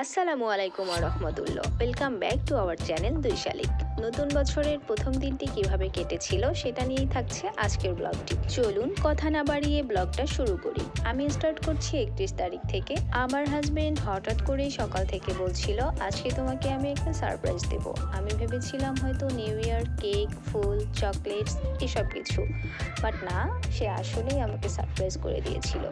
আসসালামু আলাইকুম ওয়া রাহমাতুল্লাহ। Welcome back to our channel দুই শালিক। নতুন বছরের প্রথম দিনটি কিভাবে কেটেছিল সেটা নিয়েই থাকছে আজকের ব্লগটি। চলুন কথা না বাড়িয়ে ব্লগটা শুরু করি। আমি স্টার্ট করছি 31 তারিখ থেকে। আমার হাজবেন্ড হঠাৎ করেই সকাল থেকে বলছিল আজকে তোমাকে আমি একটা সারপ্রাইজ দেব। আমি ভেবেছিলাম হয়তো নিউ ইয়ার, কেক, ফুল, চকলেটস এসব কিছু, বাট না, সে আসলেই আমাকে সারপ্রাইজ করে দিয়েছিল।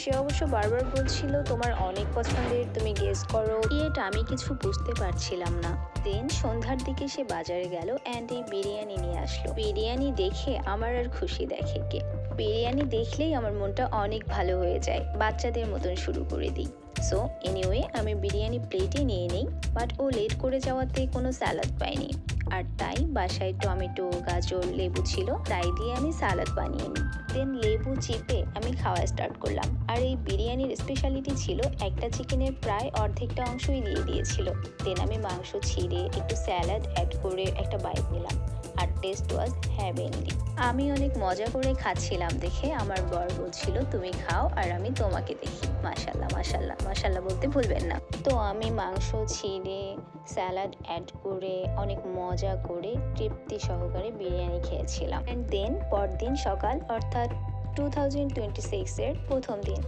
সে অবশ্য বারবার বলছিল তোমার অনেক পছন্দের, তুমি গেস করো। এটা আমি কিছু বুঝতে পারছিলাম না। দেন সন্ধ্যার দিকে সে বাজারে গেল অ্যান্ড এই বিরিয়ানি নিয়ে আসলো। বিরিয়ানি দেখে আমার আর খুশি দেখে কে। বিরিয়ানি দেখলেই আমার মনটা অনেক ভালো হয়ে যায়, বাচ্চাদের মতন শুরু করে দিই। সো এনিওয়ে আমি বিরিয়ানি প্লেটে নিয়ে নিই, বাট ও লেট করে যাওয়াতে কোনো স্যালাড পাইনি, আর তাই বাসায় টমেটো, গাজর, লেবু ছিল, তাই দিয়ে আমি সালাদ বানিয়ে নিই। দেন লেবু চিপে আমি খাওয়া স্টার্ট করলাম। আর এই বিরিয়ানির স্পেশালিটি ছিল একটা চিকেনের প্রায় অর্ধেকটা অংশই দিয়ে দিয়েছিল। দেন আমি মাংস ছিঁড়ে একটু স্যালাড অ্যাড করে একটা বাইট নিলাম, আর টেস্ট ওয়াজ হ্যাভেনলি। আমি অনেক মজা করে খাচ্ছিলাম দেখে আমার বর বলছিল তুমি খাও আর আমি তোমাকে দেখি। মাশাল্লাহ মাশাল্লাহ মাশাল্লাহ বলতে ভুলবেন না। তো আমি মাংস ছিঁড়ে স্যালাড অ্যাড করে অনেক মজা করে তৃপ্তি সহকারে বিরিয়ানি খেয়েছিলাম। অ্যান্ড দেন পরদিন সকাল, অর্থাৎ 2026-এর প্রথম দিন।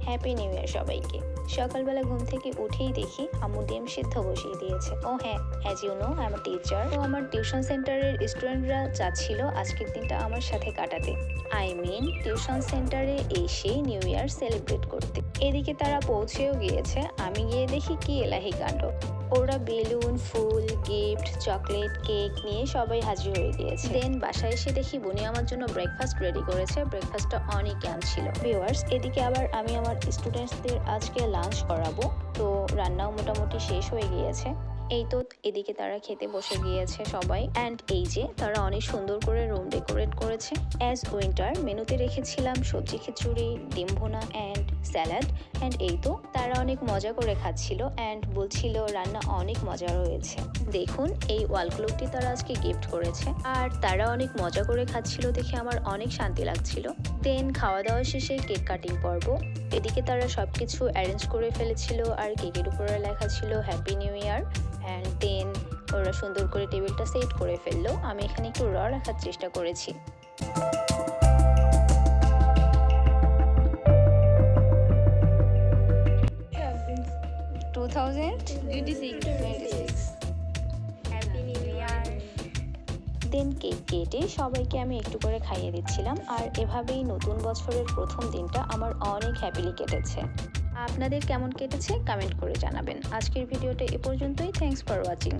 হ্যাপি নিউ ইয়ার সবাইকে। সকালবেলা ঘুম থেকে উঠেই দেখি আম্মু ডিম সিদ্ধ বসিয়ে দিয়েছে। ও হ্যাঁ, as you know I am teacher. তো আমার টিউশন সেন্টারের স্টুডেন্টরা যাচ্ছিল আজকের দিনটা আমার সাথে কাটাতে, আই মিন টিউশন সেন্টারে এসে নিউ ইয়ার সেলিব্রেট করতে। এদিকে তারা পৌঁছেও গিয়েছে। আমি গিয়ে দেখি কি এলাহি কাণ্ড। ওরা বেলুন, ফুল, গিফট, চকলেট, কেক নিয়ে সবাই হাজির হয়ে গিয়েছে। দেন বাসায় এসে দেখি বুনি আমার জন্য ব্রেকফাস্ট রেডি করেছে। ব্রেকফাস্টটা অনেক ক্যাম্প ছিল ভিউয়ার্স। এদিকে আবার আমি আমার স্টুডেন্টসদের আজকে লাঞ্চ করাবো, তো রান্নাও মোটামুটি শেষ হয়ে গিয়েছে। এই তো এদিকে তারা খেতে বসে গিয়েছে সবাই। অ্যান্ড এই যে তারা অনেক সুন্দর করে রুম ডেকোরেট করেছে। অ্যাজ উইন্টার মেনুতে রেখেছিলাম সবজি খিচুড়ি, ডিম ভুনা অ্যান্ড স্যালাড। অ্যান্ড এই তো তারা অনেক মজা করে খাচ্ছিল অ্যান্ড বলছিল রান্না অনেক মজা রয়েছে। দেখুন এই ওয়াল ক্লকটি তারা আজকে গিফট করেছে, আর তারা অনেক মজা করে খাচ্ছিল দেখে আমার অনেক শান্তি লাগছিল। দেন খাওয়া দাওয়া শেষে কেক কাটিং পর্ব। এদিকে তারা সব কিছু অ্যারেঞ্জ করে ফেলেছিল, আর কেকের উপরে লেখা ছিল happy new year. And then ওরা সুন্দর করে টেবিলটা সেট করে ফেললো। আমি এখানে একটু রাখার চেষ্টা করেছি। দেন কেক কেটে সবাইকে আমি একটু করে খাইয়ে দিচ্ছিলাম, আর এভাবেই নতুন বছরের প্রথম দিনটা আমার অনেক হ্যাপিলি কেটেছে। আপনাদের কেমন কেটেছে কমেন্ট করে জানাবেন। আজকের ভিডিওটা এ পর্যন্তই। Thanks for watching.